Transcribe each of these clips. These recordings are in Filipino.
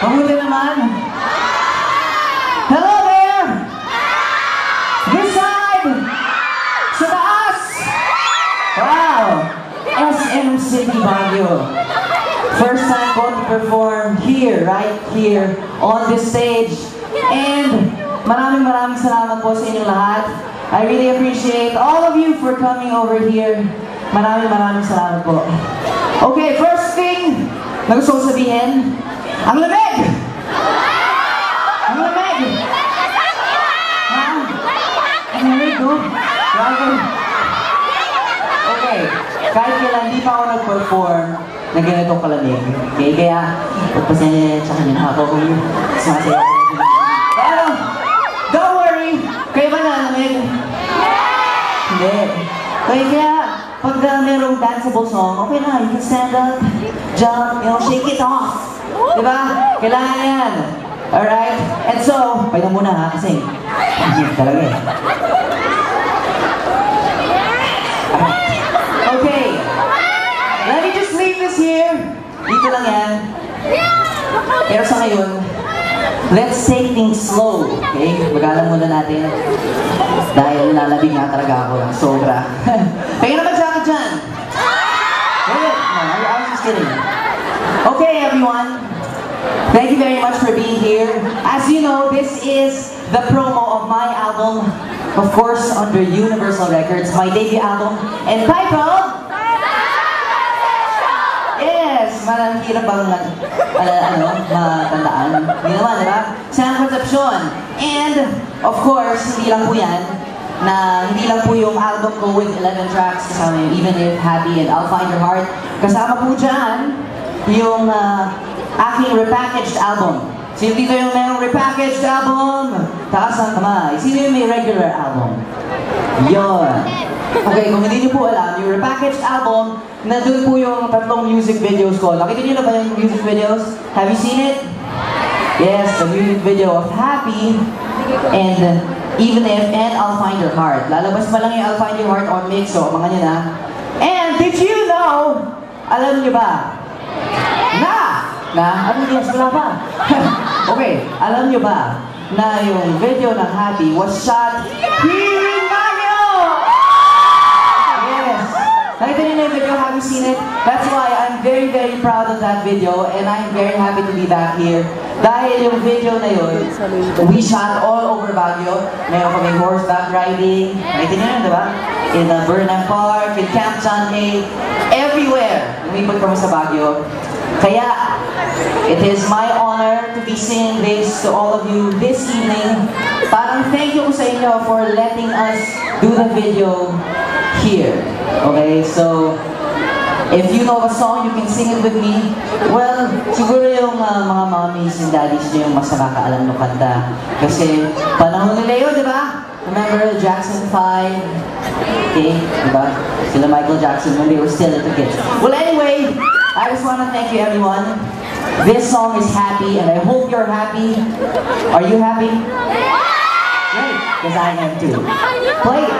Mabuti naman. Hello there! This side! Sa taas! Wow! SM City Baguio. First time ko to perform here, right here, on this stage. And maraming salamat po sa inyong lahat. I really appreciate all of you for coming over here. Maraming salamat po. Okay, first thing na gusto ko sabihin, ang lamig! Ang lamig! Ha? Ang lamig, no? Grabe. Okay, kahit kailan hindi pa ako nag-perform na ganitong kalamig. Okay, kaya pagpasensya ka nila ako kung sumasaya ako. Pero, don't worry! Kayo ba nalamig? Hindi. Kaya, pag merong danceable song, okay na, you can stand up, jump, shake it off. Diba? Kailangan yan. Alright? And so, pahinga muna ha, kasi talaga eh. Okay. Let me just leave this here. Dito lang yan. Pero sa ngayon, let's take things slow. Okay? Magalang muna natin. Dahil lalabing nga talaga ako ng sobra. Pahinga naman sa akin dyan. Good. No, I was just kidding. Okay, everyone. Thank you very much for being here. As you know, this is the promo of my album, of course, under Universal Records, my debut album, entitled... Yes! Marang hirap bang matandaan. Hindi naman, diba? Sang Concepcion. And, of course, hindi lang po yan, na hindi lang po yung album ko with 11 tracks kasama yung Even If, Happy, and I'll Find Your Heart. Kasama po dyan yung aking repackaged album. Sino dito yung mayroong repackaged album? Taas ang kamay. Sino yung may regular album? Yun. Okay, kung hindi niyo po alam, yung repackaged album, nandun po yung tatlong music videos ko. Nakita niyo na ba yung music videos? Have you seen it? Yes, the music video of Happy and Even If and I'll Find Your Heart. Lalabas pa lang yung I'll Find Your Heart on mix, so mga nyo na. And did you know, alam niyo ba, ano yes, wala pa? Okay, alam niyo ba na yung video ng Happy was shot here in Baguio? Yes. Nakita niyo na yung video, have you seen it? That's why I'm very proud of that video and I'm very happy to be back here. Dahil yung video na yun, we shot all over Baguio. Meron kami horseback riding. Nakita niyo yun, diba? In Burnham Park, in Camp John A. Everywhere. Lumipag kami sa Baguio. Kaya, it is my honor to be singing this to all of you this evening. Parang thank you ko sa inyo for letting us do the video here. Okay, so if you know a song, you can sing it with me. Well, siguro yung mga mommies and daddies nyo yung mas nakakaalam ng kanta. Kasi panahon nila yun, di ba? Remember Jackson 5? Okay, di ba? Sila Michael Jackson when they were still little kids. Well, anyway, I just want to thank you everyone. This song is Happy and I hope you're happy. Are you happy? Great, because I am too. Play it.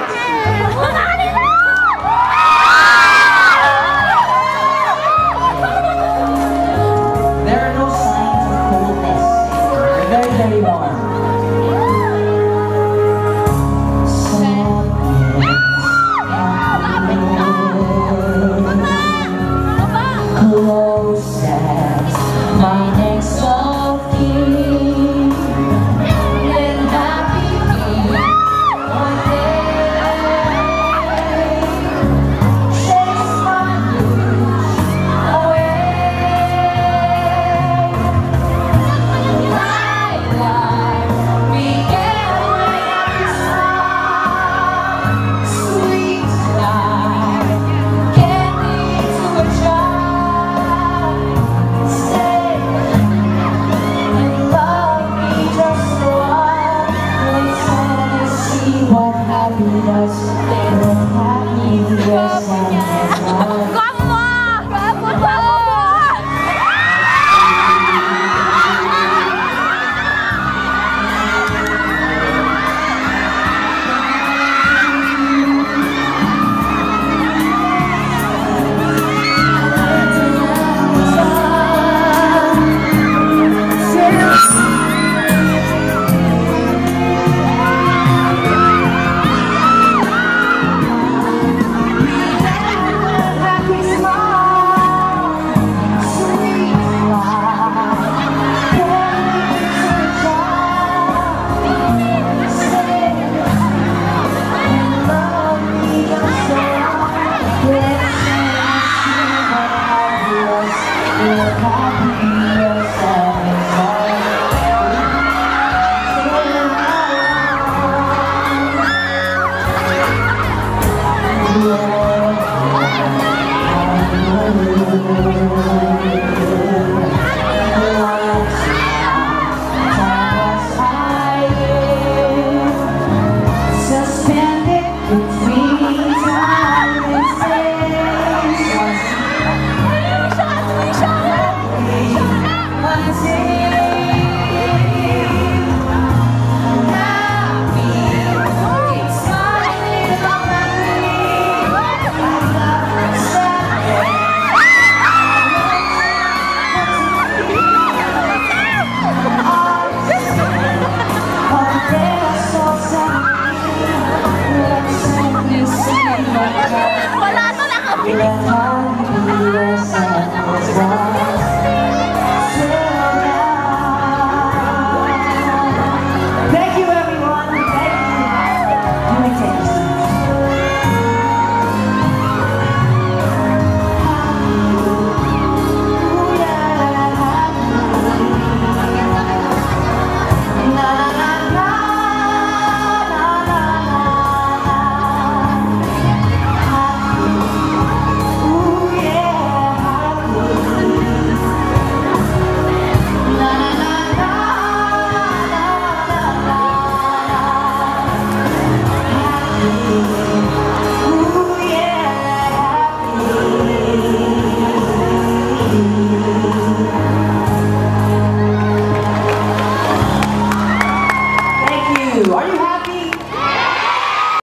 There are no signs of coldness. They're very warm. Close as my next of kin, and happy one day chase my blues away. My life began when I saw sweet life candy to a child. Say Nakapagin